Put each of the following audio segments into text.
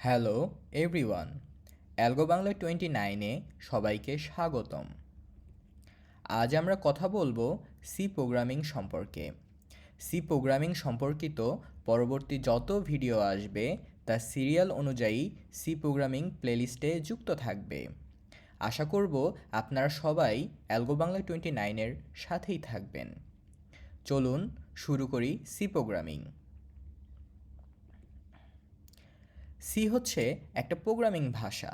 Hello everyone, algo Bangla 29-এ সবাইকে স্বাগতম। আজ আমরা কথা বলবো সি প্রোগ্রামিং সম্পর্কে। সি প্রোগ্রামিং সম্পর্কিত পরবর্তী যত ভিডিও আসবে তা সিরিয়াল অনুযায়ী সি প্রোগ্রামিং প্লেলিস্টে যুক্ত থাকবে। আশা করব আপনারা সবাই অ্যালগো বাংলা 29-এর সাথেই থাকবেন। চলুন শুরু করি সি প্রোগ্রামিং। সি হচ্ছে একটা প্রোগ্রামিং ভাষা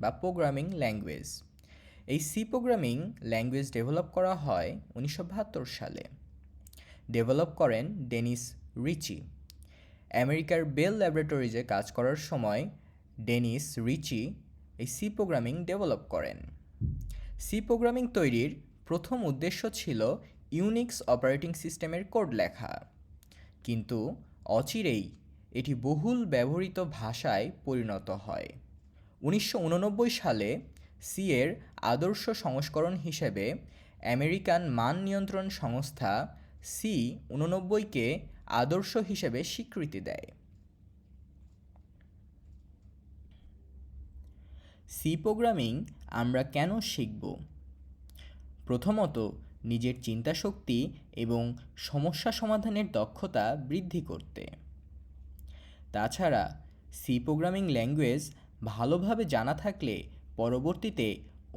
বা প্রোগ্রামিং ল্যাঙ্গুয়েজ। এই সি প্রোগ্রামিং ল্যাঙ্গুয়েজ ডেভেলপ করা হয় 1972 সালে। ডেভেলপ করেন ডেনিস রিচি। আমেরিকার বেল ল্যাবরেটরিজে কাজ করার সময় ডেনিস রিচি এই সি প্রোগ্রামিং ডেভেলপ করেন। সি প্রোগ্রামিং তৈরির প্রথম উদ্দেশ্য ছিল ইউনিক্স অপারেটিং সিস্টেমের কোড লেখা, কিন্তু অচিরেই এটি বহুল ব্যবহৃত ভাষায় পরিণত হয়। 1989 সালে সি এর আদর্শ সংস্করণ হিসেবে আমেরিকান মান নিয়ন্ত্রণ সংস্থা C99-কে আদর্শ হিসেবে স্বীকৃতি দেয়। সি প্রোগ্রামিং আমরা কেন শিখব? প্রথমত, নিজের চিন্তাশক্তি এবং সমস্যা সমাধানের দক্ষতা বৃদ্ধি করতে। তাছাড়া সি প্রোগ্রামিং ল্যাঙ্গুয়েজ ভালোভাবে জানা থাকলে পরবর্তীতে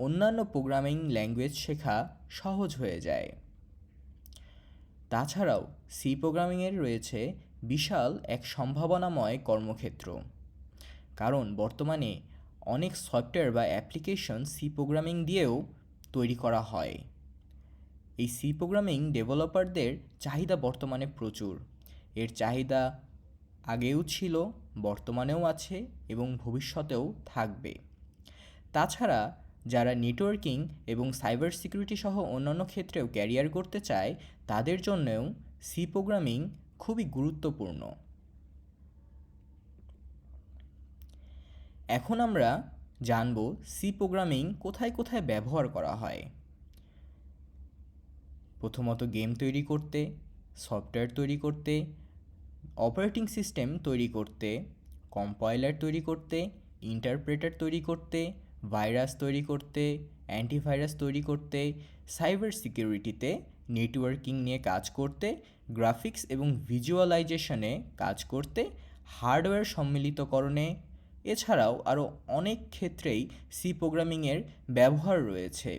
অন্যান্য প্রোগ্রামিং ল্যাঙ্গুয়েজ শেখা সহজ হয়ে যায়। তাছাড়াও সি প্রোগ্রামিংয়ের রয়েছে বিশাল এক সম্ভাবনাময় কর্মক্ষেত্র, কারণ বর্তমানে অনেক সফটওয়্যার বা অ্যাপ্লিকেশন সি প্রোগ্রামিং দিয়েও তৈরি করা হয়। এই সি প্রোগ্রামিং ডেভেলপারদের চাহিদা বর্তমানে প্রচুর। এর চাহিদা আগেও ছিল, বর্তমানেও আছে এবং ভবিষ্যতেও থাকবে। তাছাড়া যারা নেটওয়ার্কিং এবং সাইবার সিকিউরিটি সহ অন্যান্য ক্ষেত্রেও ক্যারিয়ার করতে চায় তাদের জন্যও সি প্রোগ্রামিং খুবই গুরুত্বপূর্ণ। এখন আমরা জানব সি প্রোগ্রামিং কোথায় কোথায় ব্যবহার করা হয়। প্রথমত গেম তৈরি করতে, সফটওয়্যার তৈরি করতে, অপারেটিং সিস্টেম তৈরি করতে, কম্পাইলার তৈরি করতে, ইন্টারপ্রেটার তৈরি করতে, ভাইরাস তৈরি করতে, অ্যান্টিভাইরাস তৈরি করতে, সাইবার সিকিউরিটিতে নেটওয়ার্কিং নিয়ে কাজ করতে, গ্রাফিক্স এবং ভিজুয়ালাইজেশনে কাজ করতে, হার্ডওয়্যার সম্মিলিতকরণে, এছাড়াও আরও অনেক ক্ষেত্রেই সি প্রোগ্রামিংয়ের ব্যবহার রয়েছে।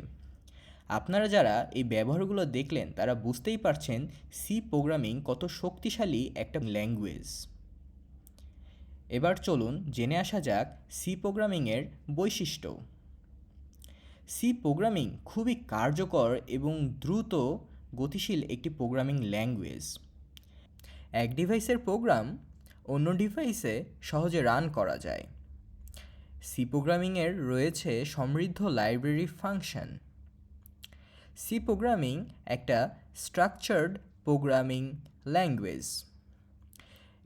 আপনারা যারা এই ব্যবহারগুলো দেখলেন তারা বুঝতেই পারছেন সি প্রোগ্রামিং কত শক্তিশালী একটা ল্যাঙ্গুয়েজ। এবার চলুন জেনে আসা যাক সি প্রোগ্রামিংয়ের বৈশিষ্ট্য। সি প্রোগ্রামিং খুবই কার্যকর এবং দ্রুত গতিশীল একটি প্রোগ্রামিং ল্যাঙ্গুয়েজ। এক ডিভাইসের প্রোগ্রাম অন্য ডিভাইসে সহজে রান করা যায়। সি প্রোগ্রামিংয়ের রয়েছে সমৃদ্ধ লাইব্রেরি ফাংশন। সি প্রোগ্রামিং একটা স্ট্রাকচার্ড প্রোগ্রামিং ল্যাঙ্গুয়েজ।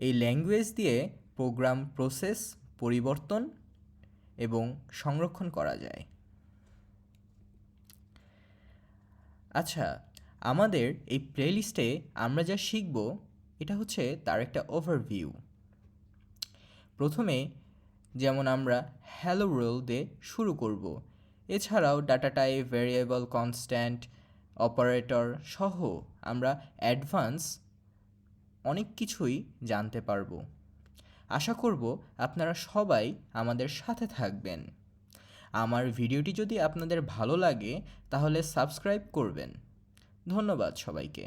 এই ল্যাঙ্গুয়েজ দিয়ে প্রোগ্রাম প্রসেস পরিবর্তন এবং সংরক্ষণ করা যায়। আচ্ছা, আমাদের এই প্লেলিস্টে আমরা যা শিখব এটা হচ্ছে তার একটা ওভারভিউ। প্রথমে যেমন আমরা হ্যালো ওয়ার্ল্ড দিয়ে শুরু করব। এছাড়াও data type, variable, constant, operator সহ আমরা অ্যাডভান্স অনেক কিছুই জানতে পারবো। আশা করব আপনারা সবাই আমাদের সাথে থাকবেন। আমার ভিডিওটি যদি আপনাদের ভালো লাগে তাহলে সাবস্ক্রাইব করবেন। ধন্যবাদ সবাইকে।